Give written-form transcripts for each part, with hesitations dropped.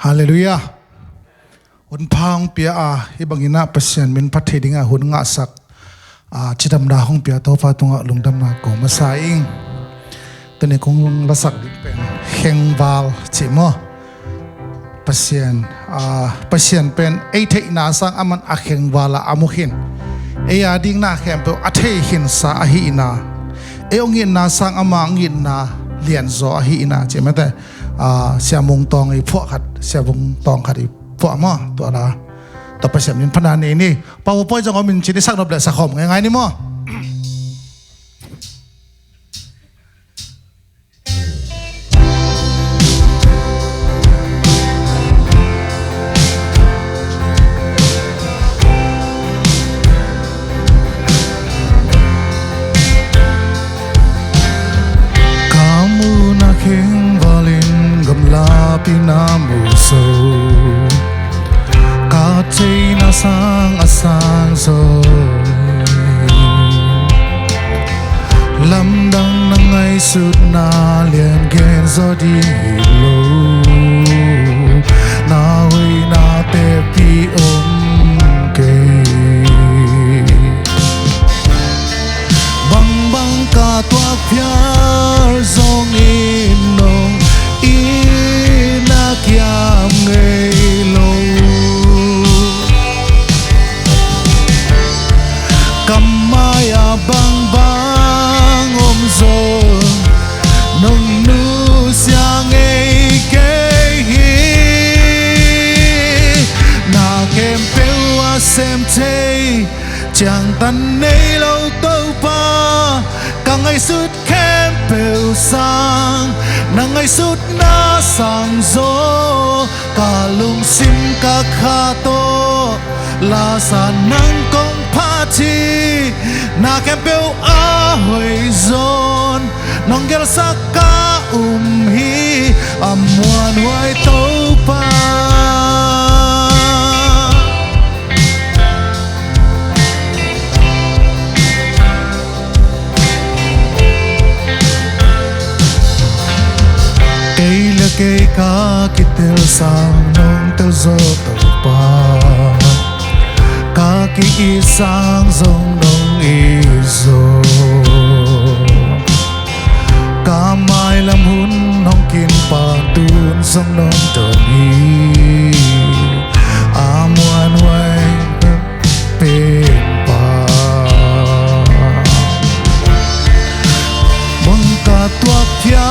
Hallelujah. Un phang pia ibangina pasien min pathedinga hun nga sak chidam da hong pia to fa tunga lungdam na ko masaing tani kong lasak din pen hengwal chimo pasien pen ei thei na sang aman a hengwala amuhin eya ding na khempe a thei hin sa a hi na eongin na sang ama ngin na lian zo a hi na chemate siamung tong i pho khat siamung tong khat i pho mo to la to pasien min phanan ni paw poi jong min chini sak nop le sa khom ngai ni mo Pinamuso Kate na sang asang rồi Lamdang na ngay sút na liền ghen do đi lâu Na huy na te pi kê Bang bang ka tuak pyar zong in nong kiam ngây lâu cầm mai bang bang ôm rồi nông nu sia ngây kê na kem peo xem thế chẳng tan nay lâu tâu pa cả ngày suốt kem peo sang na ngày suốt na sang gió cả lung sim cả kha to la sa nang kong party na kem peo a hoi zon nong gel sa ka hi amuan wai to pa cây cá kitel sang nong tel zo tàu pa cá ki sang zong nong i zo cá mai lam hun nong kin pa tun zong nong trơn hi amuan wai pe pa mong ka tua pia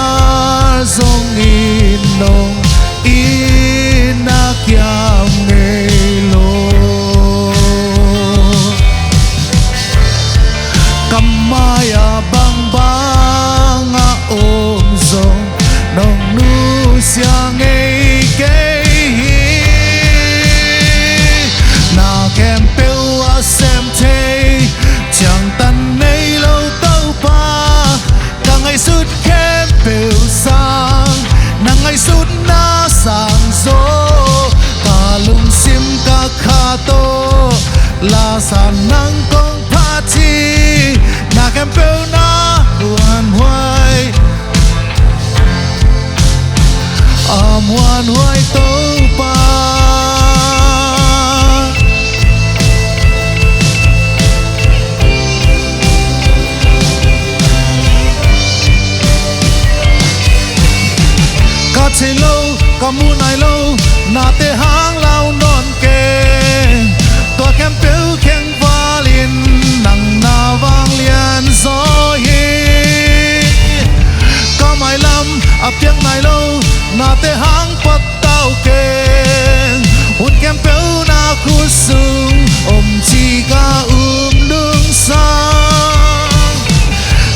zong in nong ina kiam ngây lo cầm mai bang bang ôm zong nong nu sia ngây kê na kem peo xem thế chẳng tan nay lâu tâu pa cả ngày suốt kem peo sang na ngày suốt na sang gió cả lung sim cả kha to la sa nang kong party na kem peo na huan huai huan huai to pa thế lâu cả mu này lâu na te hang lao non kê tua kem peo keng va lin nang na vang lian gió hi cả mai lam piang này lâu na te hang pat tao kê hun kem peo na khu sung chi ca đường sang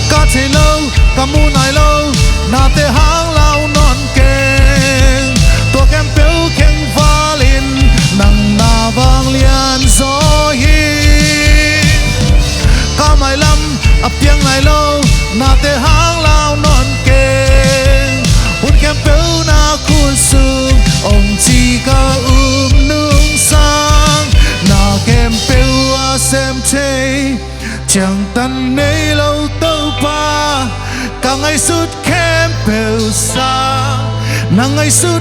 cả thế lâu cả mu này lâu na te hang lao non kê tua kem peo keng va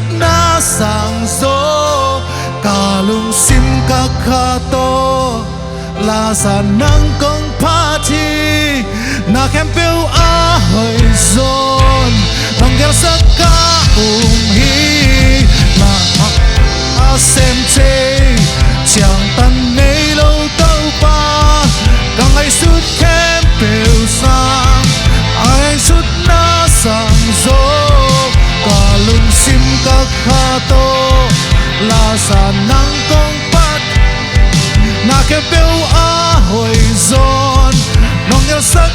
suốt na sang gió cả lung sim cả khá to là sa nắng công party na kem piu a hơi zon lòng ghé sắc cả hi là a xem chê chẳng tan nay lâu tâu ba càng ngày suốt kem piu sang ai suốt na sang gió cả lung sim cả khá to là sa nắng công party na kem piu a hơi zon lòng ghé sắc